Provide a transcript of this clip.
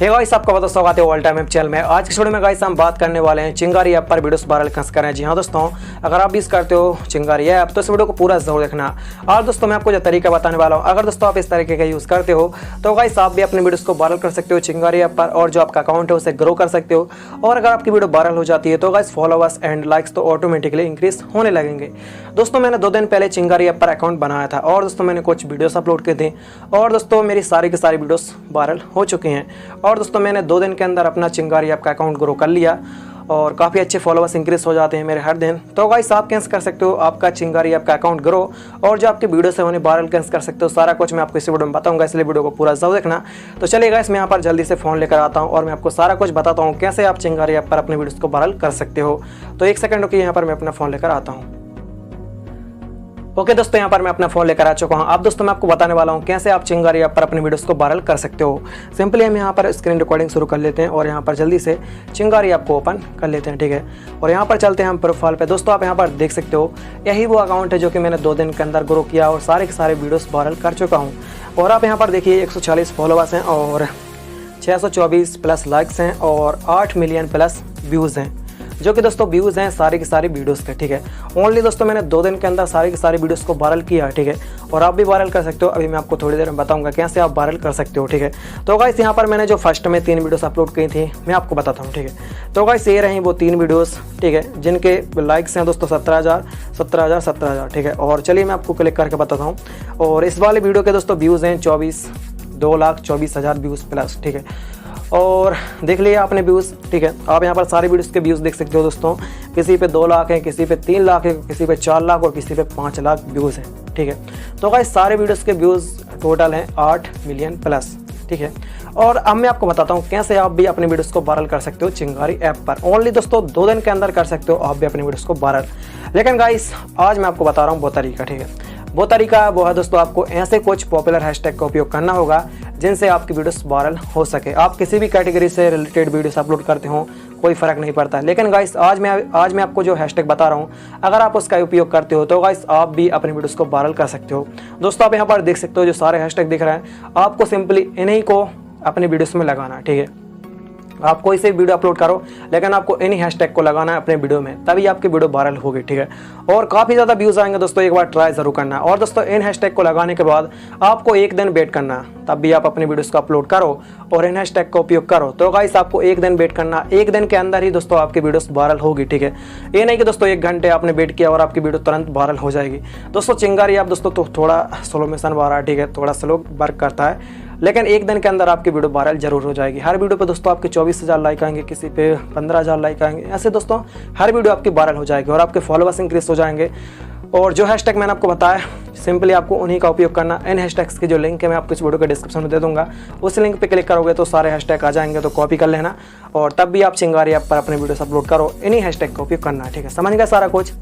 Hey guys, आपका बहुत स्वागत है ऑल टाइम ऐप चैनल में। आज की वीडियो में गाइस हम बात करने वाले हैं चिंगारी ऐप पर वीडियोस वायरल कैसे करें। जी हाँ दोस्तों, अगर आप यूज़ करते हो चिंगारी ऐप तो इस वीडियो को पूरा जरूर देखना। और दोस्तों मैं आपको जो तरीका बताने वाला हूँ, अगर दोस्तों आप इस तरीके का यूज़ करते हो तो गाइस आप भी अपने वीडियोस को वायरल कर सकते हो चिंगारी ऐप पर, और जो आपका अकाउंट है उसे ग्रो कर सकते हो। और अगर आपकी वीडियो वायरल हो जाती है तो गाइस फॉलोवर्स एंड लाइक्स तो ऑटोमेटिकली इंक्रीज होने लगेंगे। दोस्तों मैंने 2 दिन पहले चिंगारी ऐप पर अकाउंट बनाया था और दोस्तों मैंने कुछ वीडियोस अपलोड किए थे और दोस्तों मेरी सारी की सारी वीडियोस वायरल हो चुकी हैं। और दोस्तों मैंने 2 दिन के अंदर अपना चिंगारी ऐप का अकाउंट ग्रो कर लिया और काफ़ी अच्छे फॉलोवर्स इंक्रीज हो जाते हैं मेरे हर दिन। तो गाइस आप कैसे कर सकते हो आपका चिंगारी ऐप का अकाउंट ग्रो और जो आपकी वीडियो से उन्हें वायरल कैसे कर सकते हो, सारा कुछ मैं आपको इस वीडियो में बताऊंगा, इसलिए वीडियो को पूरा जरूर देखना। तो चलिए गाइस मैं यहाँ पर जल्दी से फ़ोन लेकर आता हूँ और मैं आपको सारा कुछ बताता हूँ कैसे आप चिंगारी ऐप पर अपने वीडियोस को वायरल कर सकते हो। तो 1 सेकंड रुकिए, यहाँ पर मैं अपना फ़ोन लेकर आता हूँ। ओके दोस्तों, यहाँ पर मैं अपना फ़ोन लेकर आ चुका हूँ। अब दोस्तों मैं आपको बताने वाला हूँ कैसे आप चिंगारी ऐप पर अपने वीडियोस को वायरल कर सकते हो। सिंपली हम यहाँ पर स्क्रीन रिकॉर्डिंग शुरू कर लेते हैं और यहाँ पर जल्दी से चिंगारी ऐप को ओपन कर लेते हैं, ठीक है। और यहाँ पर चलते हैं हम प्रोफाइल पे। दोस्तों आप यहाँ पर देख सकते हो यही वो अकाउंट है जो कि मैंने 2 दिन के अंदर ग्रो किया और सारे के सारे वीडियोस वायरल कर चुका हूँ। और आप यहाँ पर देखिए 140 फॉलोवर्स हैं और 624 प्लस लाइक्स हैं और 8 मिलियन प्लस व्यूज़ हैं, जो कि दोस्तों व्यूज़ हैं सारी की सारी वीडियोस के, ठीक है। ओनली दोस्तों मैंने 2 दिन के अंदर सारी की सारी वीडियोस को वायरल किया, ठीक है। और आप भी वायरल कर सकते हो। अभी मैं आपको थोड़ी देर में बताऊंगा कैसे आप वायरल कर सकते हो, ठीक है। तो गाइस यहाँ पर मैंने जो फर्स्ट में 3 वीडियोस अपलोड की थी मैं आपको बताता हूँ, ठीक है। तो गाइस ये रही वो 3 वीडियोस, ठीक है, जिनके लाइक्स हैं दोस्तों 17,000, ठीक है। और चलिए मैं आपको क्लिक करके बताता हूँ। और इस वाले वीडियो के दोस्तों व्यूज़ हैं 2,24,000 व्यूज़ प्लस, ठीक है। और देख लिया आपने व्यूज़, ठीक है। आप यहाँ पर सारे वीडियोस के व्यूज़ देख सकते हो दोस्तों। किसी पे 2 लाख है, किसी पे 3 लाख है, किसी पे 4 लाख और किसी पे 5 लाख व्यूज़ हैं, ठीक है। तो गाइस सारे वीडियोस के व्यूज़ टोटल हैं 8 मिलियन प्लस, ठीक है। और अब मैं आपको बताता हूँ कैसे आप भी अपने वीडियोस को वायरल कर सकते हो चिंगारी ऐप पर। ओनली दोस्तों 2 दिन के अंदर कर सकते हो आप भी अपने वीडियोस को वायरल। लेकिन गाइस आज मैं आपको बता रहा हूँ वो तरीका, ठीक है। वो तरीका वो है दोस्तों, आपको ऐसे कुछ पॉपुलर हैशटैग का उपयोग करना होगा जिनसे आपकी वीडियोस वायरल हो सके। आप किसी भी कैटेगरी से रिलेटेड वीडियोस अपलोड करते हो कोई फ़र्क नहीं पड़ता। लेकिन गाइस आज मैं आपको जो हैशटैग बता रहा हूँ, अगर आप उसका उपयोग करते हो तो गाइस आप भी अपनी वीडियोस को वायरल कर सकते हो। दोस्तों आप यहाँ पर देख सकते हो जो सारे हैशटैग दिख रहे हैं, आपको सिंपली इन्हीं को अपने वीडियोस में लगाना है, ठीक है। आप कोई से वीडियो अपलोड करो लेकिन आपको इन्हीं हैशटैग को लगाना है अपने वीडियो में, तभी आपकी वीडियो वायरल होगी, ठीक है। और काफ़ी ज़्यादा व्यूज़ आएंगे दोस्तों, एक बार ट्राई ज़रूर करना है। और दोस्तों इन हैशटैग को लगाने के बाद आपको 1 दिन वेट करना है, तब भी आप अपनी वीडियोस को अपलोड करो और इन हैशटैग का उपयोग करो। तो गाइस आपको 1 दिन वेट करना, 1 दिन के अंदर ही दोस्तों आपकी वीडियोस वायरल होगी, ठीक है। ये नहीं कि दोस्तों 1 घंटे आपने वेट किया और आपकी वीडियो तुरंत वायरल हो जाएगी। दोस्तों चिंगारी ऐप दोस्तों तो थोड़ा स्लो मोशन वाला है, ठीक है, थोड़ा स्लो वर्क करता है, लेकिन 1 दिन के अंदर आपकी वीडियो वायरल जरूर हो जाएगी। हर वीडियो पे दोस्तों आपके 24,000 लाइक आएंगे, किसी पे 15,000 लाइक आएंगे, ऐसे दोस्तों हर वीडियो आपकी वायरल हो जाएगी और आपके फॉलोवर्स इंक्रीज हो जाएंगे। और जो हैशटैग मैंने आपको बताया सिंपली आपको उन्हीं का उपयोग करना। इन हैशटैग्स की जो लिंक है मैं आपको इस वीडियो के डिस्क्रिप्शन में दे दूंगा, उस लिंक पे क्लिक करोगे तो सारे हैशटैग आ जाएंगे, तो कॉपी कर लेना और तब भी आप चिंगारी ऐप पर अपने वीडियोस अपलोड करो, इन्हीं हैशटैग का उपयोग करना है, ठीक है। समझ गए सारा कुछ।